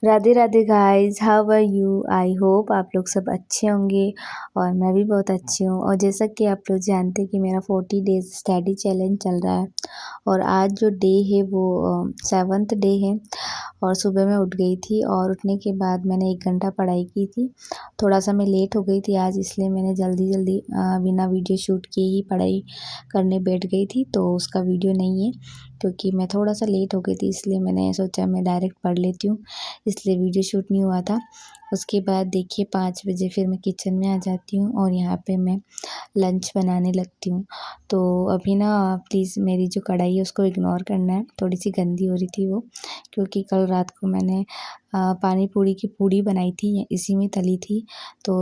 Radhe Radhe guys, how are you? I hope आप लोग सब अच्छे होंगे और मैं भी बहुत अच्छी हूँ। और जैसा कि आप लोग जानते हैं कि मेरा 40 डेज़ स्टडी चैलेंज चल रहा है और आज जो डे है वो 7th डे है। और सुबह मैं उठ गई थी और उठने के बाद मैंने 1 घंटा पढ़ाई की थी। थोड़ा सा मैं लेट हो गई थी आज, इसलिए मैंने जल्दी जल्दी बिना वीडियो शूट किए ही पढ़ाई करने बैठ गई थी, तो उसका वीडियो नहीं है क्योंकि मैं थोड़ा सा लेट हो गई थी, इसलिए मैंने सोचा मैं डायरेक्ट पढ़ लेती हूँ, इसलिए वीडियो शूट नहीं हुआ था। उसके बाद देखिए 5 बजे फिर मैं किचन में आ जाती हूँ और यहाँ पे मैं लंच बनाने लगती हूँ। तो अभी ना प्लीज़ मेरी जो कढ़ाई है उसको इग्नोर करना है, थोड़ी सी गंदी हो रही थी वो, क्योंकि कल रात को मैंने पानी पूरी की पूड़ी बनाई थी, इसी में तली थी। तो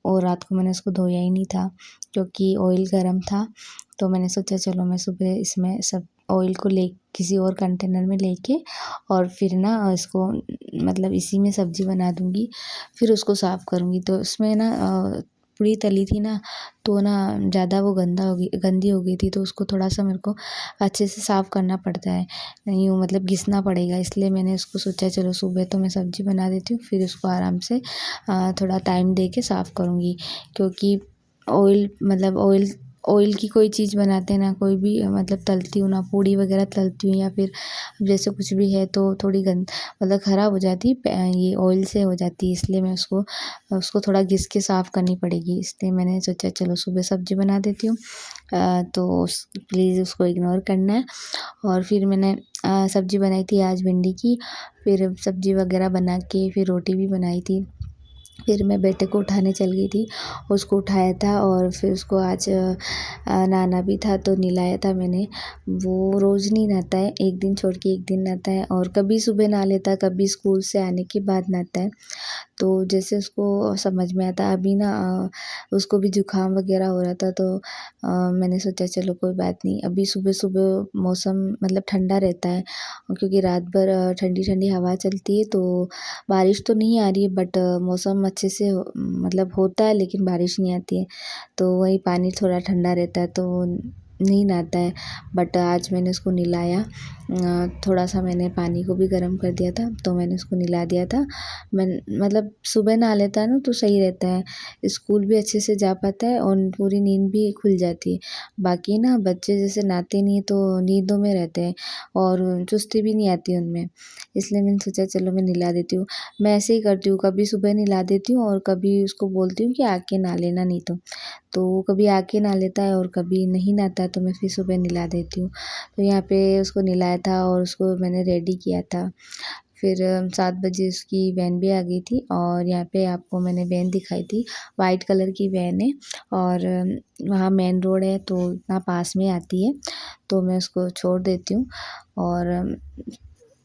और रात को मैंने उसको धोया ही नहीं था क्योंकि ऑयल गर्म था। तो मैंने सोचा चलो मैं सुबह इसमें सब ऑयल को ले किसी और कंटेनर में लेके और फिर ना इसको मतलब इसी में सब्ज़ी बना दूँगी, फिर उसको साफ़ करूँगी। तो उसमें ना पूड़ी तली थी ना, तो ना ज़्यादा वो गंदी हो गई थी, तो उसको थोड़ा-सा मेरे को अच्छे से साफ़ करना पड़ता है, यूँ मतलब घिसना पड़ेगा। इसलिए मैंने उसको सोचा चलो सुबह तो मैं सब्ज़ी बना देती हूँ, फिर उसको आराम से थोड़ा टाइम दे के साफ़ करूँगी। क्योंकि ऑयल मतलब ऑयल ऑयल की कोई चीज़ बनाते हैं ना, कोई भी मतलब तलती हूँ ना, पूड़ी वगैरह तलती हूँ या फिर जैसे कुछ भी है तो थोड़ी मतलब ख़राब हो जाती है, ये ऑयल से हो जाती है, इसलिए मैं उसको उसको थोड़ा घिस के साफ़ करनी पड़ेगी। इसलिए मैंने सोचा चलो सुबह सब्ज़ी बना देती हूँ। तो प्लीज़ उसको इग्नोर करना है। और फिर मैंने सब्ज़ी बनाई थी आज भिंडी की, फिर सब्ज़ी वगैरह बना के फिर रोटी भी बनाई थी। फिर मैं बेटे को उठाने चल गई थी, उसको उठाया था और फिर उसको आज नहाना भी था तो नहलाया था मैंने। वो रोज़ नहीं नहाता है, एक दिन छोड़ के एक दिन नहाता है और कभी सुबह नहा लेता है, कभी स्कूल से आने के बाद नहाता है। तो जैसे उसको समझ में आता है। अभी ना उसको भी ज़ुकाम वगैरह हो रहा था, तो मैंने सोचा चलो कोई बात नहीं, अभी सुबह-सुबह मौसम मतलब ठंडा रहता है क्योंकि रात भर ठंडी-ठंडी हवा चलती है, तो बारिश तो नहीं आ रही है बट मौसम अच्छे से मतलब होता है लेकिन बारिश नहीं आती है। तो वही पानी थोड़ा ठंडा रहता है तो नहीं नहाता है। बट आज मैंने उसको नहलाया, थोड़ा-सा मैंने पानी को भी गर्म कर दिया था, तो मैंने उसको नहला दिया था। मैं मतलब सुबह नहा लेता है ना तो सही रहता है, स्कूल भी अच्छे से जा पाता है और पूरी नींद भी खुल जाती है। बाकी ना बच्चे जैसे नहाते नहीं हैं तो नींदों में रहते हैं और चुस्ती भी नहीं आती उनमें, इसलिए मैंने सोचा चलो मैं नहला देती हूँ। मैं ऐसे ही करती हूँ, कभी सुबह नहला देती हूँ और कभी उसको बोलती हूँ कि आके नहा लेना नहीं तो। तो वो कभी आके नहा लेता है और कभी नहीं नहाता है तो मैं फिर सुबह नहला देती हूँ। तो यहाँ पे उसको नहलाया था और उसको मैंने रेडी किया था। फिर 7 बजे उसकी वैन भी आ गई थी और यहाँ पे आपको मैंने वैन दिखाई थी, वाइट कलर की वैन है और वहाँ मेन रोड है तो इतना पास में आती है, तो मैं उसको छोड़ देती हूँ। और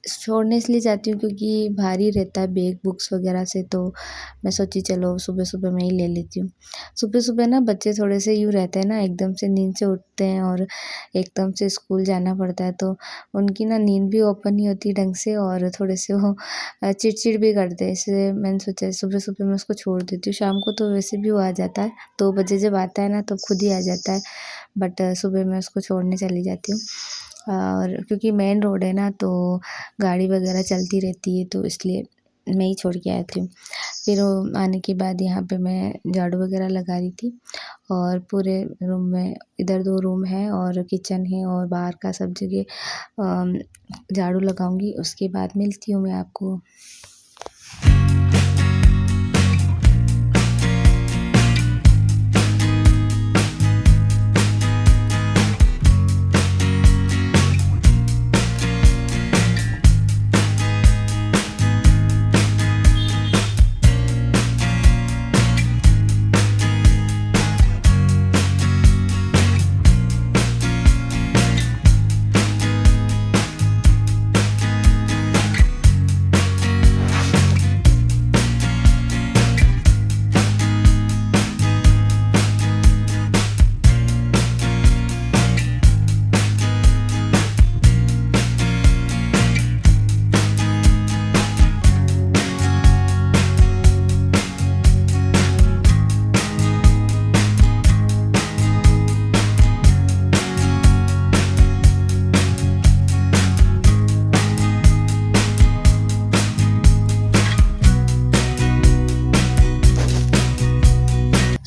छोड़ने इसलिए जाती हूँ क्योंकि भारी रहता है बैग बुक्स वगैरह से, तो मैं सोची चलो सुबह-सुबह मैं ही ले लेती हूँ। सुबह-सुबह ना बच्चे थोड़े से यूँ रहते हैं ना, एकदम से नींद से उठते हैं और एकदम से स्कूल जाना पड़ता है, तो उनकी ना नींद भी ओपन नहीं होती ढंग से और थोड़े से वो चिड़चिड़ भी करते हैं, इसलिए मैंने सोचा सुबह-सुबह मैं उसको छोड़ देती हूँ। शाम को तो वैसे भी वो आ जाता है, 2 बजे जब आता है ना तो खुद ही आ जाता है, बट सुबह मैं उसको छोड़ने चली जाती हूँ। और क्योंकि मेन रोड है ना तो गाड़ी वगैरह चलती रहती है, तो इसलिए मैं ही छोड़ के आती हूँ। फिर वो आने के बाद यहाँ पे मैं झाड़ू वगैरह लगा रही थी और पूरे रूम में, इधर 2 रूम है और किचन है और बाहर का सब जगह झाड़ू लगाऊँगी। उसके बाद मिलती हूँ मैं आपको।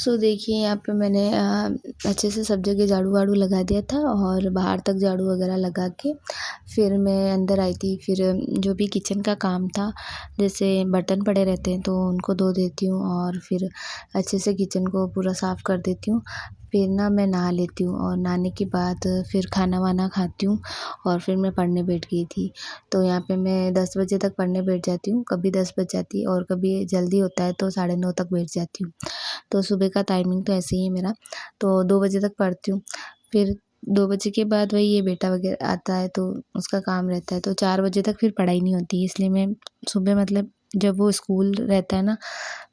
देखिए यहाँ पे मैंने अच्छे से सब जगह झाड़ू-वाड़ू लगा दिया था और बाहर तक झाड़ू वगैरह लगा के फिर मैं अंदर आई थी। फिर जो भी किचन का काम था, जैसे बर्तन पड़े रहते हैं तो उनको धो देती हूँ और फिर अच्छे से किचन को पूरा साफ़ कर देती हूँ। फिर ना मैं नहा लेती हूँ और नहाने के बाद फिर खाना-वाना खाती हूँ और फिर मैं पढ़ने बैठ गई थी। तो यहाँ पे मैं 10 बजे तक पढ़ने बैठ जाती हूँ, कभी 10 बज जाती है और कभी जल्दी होता है तो साढ़े 9 तक बैठ जाती हूँ। तो सुबह का टाइमिंग तो ऐसे ही है मेरा, तो 2 बजे तक पढ़ती हूँ। फिर 2 बजे के बाद वही ये बेटा वगैरह आता है तो उसका काम रहता है, तो 4 बजे तक फिर पढ़ाई नहीं होती है। इसलिए मैं सुबह मतलब जब वो स्कूल रहता है ना,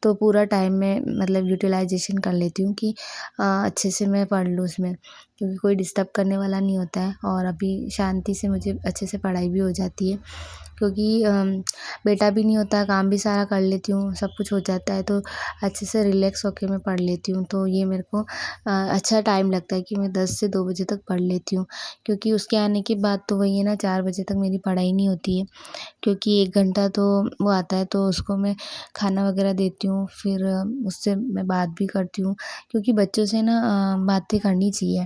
तो पूरा टाइम मैं मतलब यूटिलाइज़ेशन कर लेती हूँ कि अच्छे से मैं पढ़ लूँ उसमें, क्योंकि कोई डिस्टर्ब करने वाला नहीं होता है और अभी शांति से मुझे अच्छे से पढ़ाई भी हो जाती है। क्योंकि बेटा भी नहीं होता, काम भी सारा कर लेती हूँ, सब कुछ हो जाता है तो अच्छे से रिलैक्स होके मैं पढ़ लेती हूँ। तो ये मेरे को अच्छा टाइम लगता है कि मैं 10 से 2 बजे तक पढ़ लेती हूँ। क्योंकि उसके आने के बाद तो वही है ना, 4 बजे तक मेरी पढ़ाई नहीं होती है। क्योंकि 1 घंटा तो वो आता है तो उसको मैं खाना वगैरह देती हूँ, फिर उससे मैं बात भी करती हूँ, क्योंकि बच्चों से ना बातें करनी चाहिए।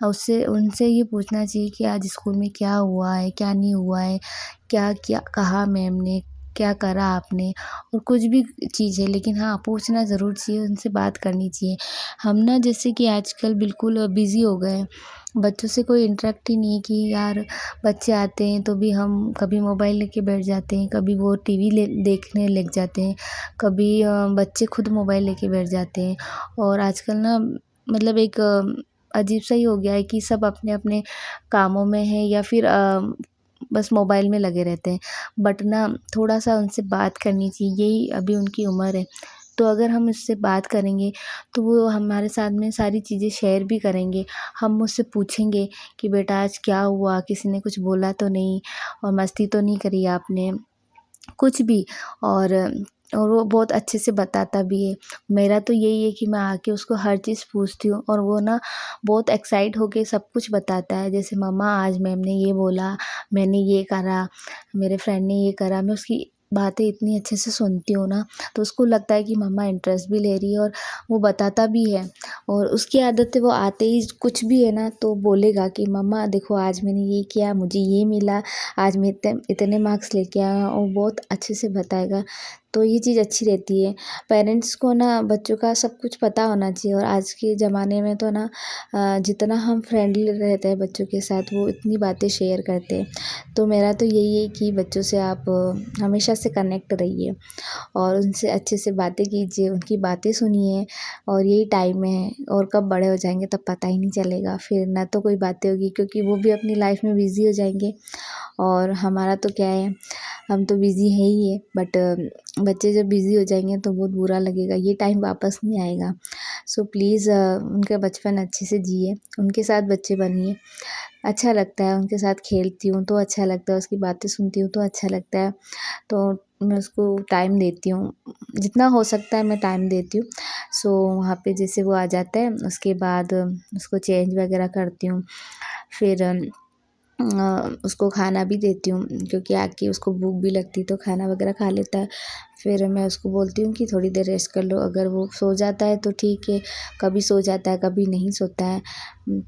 उससे उनसे ये पूछना चाहिए कि आज स्कूल में क्या हुआ है, क्या नहीं हुआ है, क्या क्या कहा मैम ने, क्या करा आपने, और कुछ भी चीज़ है, लेकिन हाँ, पूछना ज़रूर चाहिए, उनसे बात करनी चाहिए। हम ना जैसे कि आजकल बिल्कुल बिज़ी हो गए हैं, बच्चों से कोई इंटरेक्ट ही नहीं है कि यार बच्चे आते हैं तो भी हम कभी मोबाइल लेके बैठ जाते हैं, कभी वो टीवी देखने लग जाते हैं, कभी बच्चे खुद मोबाइल लेके बैठ जाते हैं। और आजकल ना मतलब एक अजीब-सा ही हो गया है कि सब अपने-अपने कामों में हैं या फिर बस मोबाइल में लगे रहते हैं। बट ना थोड़ा-सा उनसे बात करनी चाहिए, यही अभी उनकी उम्र है। तो अगर हम उससे बात करेंगे, तो वो हमारे साथ में सारी चीज़ें शेयर भी करेंगे। हम उससे पूछेंगे कि बेटा आज क्या हुआ? किसी ने कुछ बोला तो नहीं? और मस्ती तो नहीं करी आपने? कुछ भी। और वो बहुत अच्छे से बताता भी है। मेरा तो यही है कि मैं आके उसको हर चीज़ पूछती हूँ और वो ना बहुत एक्साइट होके सब कुछ बताता है। जैसे मम्मा आज मैम ने ये बोला, मैंने ये करा, मेरे फ्रेंड ने ये करा। मैं उसकी बातें इतनी अच्छे से सुनती हूँ ना, तो उसको लगता है कि मम्मा इंटरेस्ट भी ले रही है और वो बताता भी है। और उसकी आदत है, वो आते ही कुछ भी है ना तो बोलेगा कि मम्मा देखो आज मैंने ये किया, मुझे ये मिला, आज मैं इतने इतने मार्क्स लेके आया, और बहुत अच्छे से बताएगा। तो ये चीज़ अच्छी रहती है। पेरेंट्स को ना बच्चों का सब कुछ पता होना चाहिए, और आज के ज़माने में तो ना जितना हम फ्रेंडली रहते हैं बच्चों के साथ, वो इतनी बातें शेयर करते हैं। तो मेरा तो यही है कि बच्चों से आप हमेशा से कनेक्ट रहिए और उनसे अच्छे से बातें कीजिए, उनकी बातें सुनिए। और यही टाइम है, और कब बड़े हो जाएँगे तब पता ही नहीं चलेगा। फिर ना तो कोई बातें होगी, क्योंकि वो भी अपनी लाइफ़ में बिज़ी हो जाएँगे, और हमारा तो क्या है, हम तो बिज़ी हैं ही है, बट बच्चे जब बिज़ी हो जाएँगे तो बहुत बुरा लगेगा, ये टाइम वापस नहीं आएगा। सो प्लीज़ उनका बचपन अच्छे से जिए, उनके साथ बच्चे बनिए। अच्छा लगता है, उनके साथ खेलती हूँ तो अच्छा लगता है, उसकी बातें सुनती हूँ तो अच्छा लगता है। तो मैं उसको टाइम देती हूँ, जितना हो सकता है मैं टाइम देती हूँ। सो वहाँ पे जैसे वो आ जाता है, उसके बाद उसको चेंज वगैरह करती हूँ। फिर उसको खाना भी देती हूँ, क्योंकि आके उसको भूख भी लगती है तो खाना वगैरह खा लेता है। फिर मैं उसको बोलती हूँ कि थोड़ी देर रेस्ट कर लो, अगर वो सो जाता है तो ठीक है, कभी सो जाता है, कभी नहीं सोता है।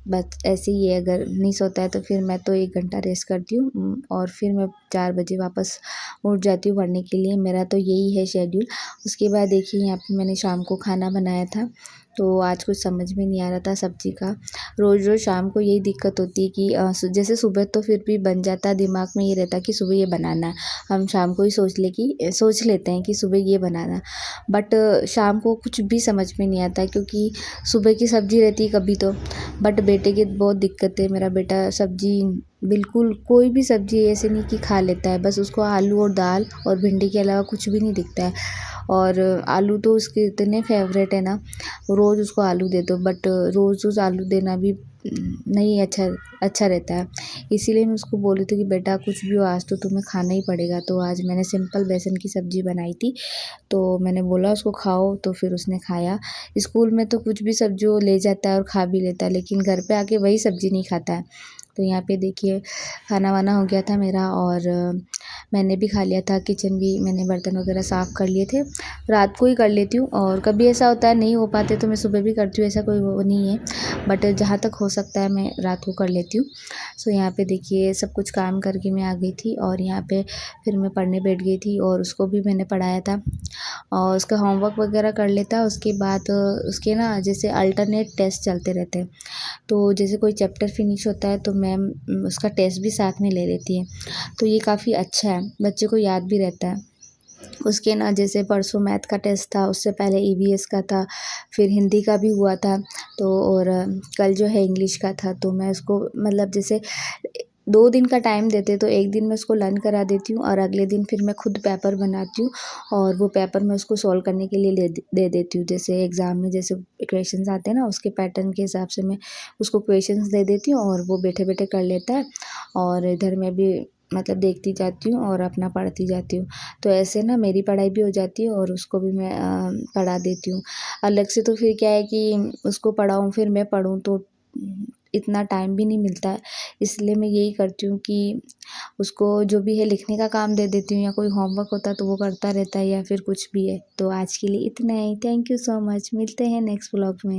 बस ऐसे ही है, अगर नहीं सोता है तो फिर मैं तो 1 घंटा रेस्ट करती हूँ, और फिर मैं 4 बजे वापस उठ जाती हूँ पढ़ने के लिए। मेरा तो यही है शेड्यूल। उसके बाद देखिए यहाँ पे मैंने शाम को खाना बनाया था, तो आज कुछ समझ में नहीं आ रहा था सब्ज़ी का। रोज़-रोज़ शाम को यही दिक्कत होती है कि जैसे सुबह तो फिर भी बन जाता है, दिमाग में ये रहता है कि सुबह ये बनाना है। हम शाम को ही सोच लेते हैं कि सुबह ये बनाना है। बट शाम को कुछ भी समझ में नहीं आता है, क्योंकि सुबह की सब्ज़ी रहती है कभी तो। बट बेटे की बहुत दिक्कत है, मेरा बेटा सब्ज़ी बिल्कुल कोई भी सब्ज़ी ऐसे नहीं कि खा लेता है, बस उसको आलू और दाल और भिंडी के अलावा कुछ भी नहीं दिखता है। और आलू तो उसके इतने फ़ेवरेट है ना, रोज़ उसको आलू दे दो, बट रोज़-रोज़ आलू देना भी नहीं अच्छा रहता है। इसीलिए मैं उसको बोल रही थी कि बेटा कुछ भी हो, आज तो तुम्हें खाना ही पड़ेगा। तो आज मैंने सिंपल बेसन की सब्ज़ी बनाई थी, तो मैंने बोला उसको खाओ, तो फिर उसने खाया। स्कूल में तो कुछ भी सब्ज़ी वो ले जाता है और खा भी लेता है, लेकिन घर पे आके वही सब्ज़ी नहीं खाता है। तो यहाँ पे देखिए खाना वाना हो गया था मेरा और मैंने भी खा लिया था। किचन भी मैंने बर्तन वगैरह साफ़ कर लिए थे। रात को ही कर लेती हूँ और कभी ऐसा होता है नहीं हो पाते तो मैं सुबह भी करती हूँ, ऐसा कोई वो नहीं है। बट जहाँ तक हो सकता है मैं रात को कर लेती हूँ। सो यहाँ पे देखिए सब कुछ काम करके मैं आ गई थी और यहाँ पे फिर मैं पढ़ने बैठ गई थी और उसको भी मैंने पढ़ाया था और उसका होमवर्क वगैरह कर लेता। उसके बाद उसके ना जैसे अल्टरनेट टेस्ट चलते रहते हैं, तो जैसे कोई चैप्टर फिनिश होता है तो मैम उसका टेस्ट भी साथ में ले लेती है, तो ये काफ़ी अच्छा है, बच्चे को याद भी रहता है। उसके ना जैसे परसों मैथ का टेस्ट था, उससे पहले ईवीएस का था, फिर हिंदी का भी हुआ था, तो और कल जो है इंग्लिश का था। तो मैं उसको मतलब जैसे 2 दिन का टाइम देते तो 1 दिन मैं उसको लर्न करा देती हूँ और अगले दिन फिर मैं खुद पेपर बनाती हूँ और वो पेपर मैं उसको सॉल्व करने के लिए दे देती हूँ। जैसे एग्ज़ाम में जैसे क्वेश्चंस आते हैं ना, उसके पैटर्न के हिसाब से मैं उसको क्वेश्चंस दे देती हूँ और वो बैठे-बैठे कर लेता है और इधर मैं भी मतलब देखती जाती हूँ और अपना पढ़ती जाती हूँ। तो ऐसे ना मेरी पढ़ाई भी हो जाती है और उसको भी मैं पढ़ा देती हूँ। अलग से तो फिर क्या है कि उसको पढ़ाऊँ फिर मैं पढ़ूँ तो इतना टाइम भी नहीं मिलता है। इसलिए मैं यही करती हूँ कि उसको जो भी है लिखने का काम दे देती हूँ या कोई होमवर्क होता है तो वो करता रहता है या फिर कुछ भी है। तो आज के लिए इतना ही। Thank you so much. मिलते हैं नेक्स्ट व्लॉग में।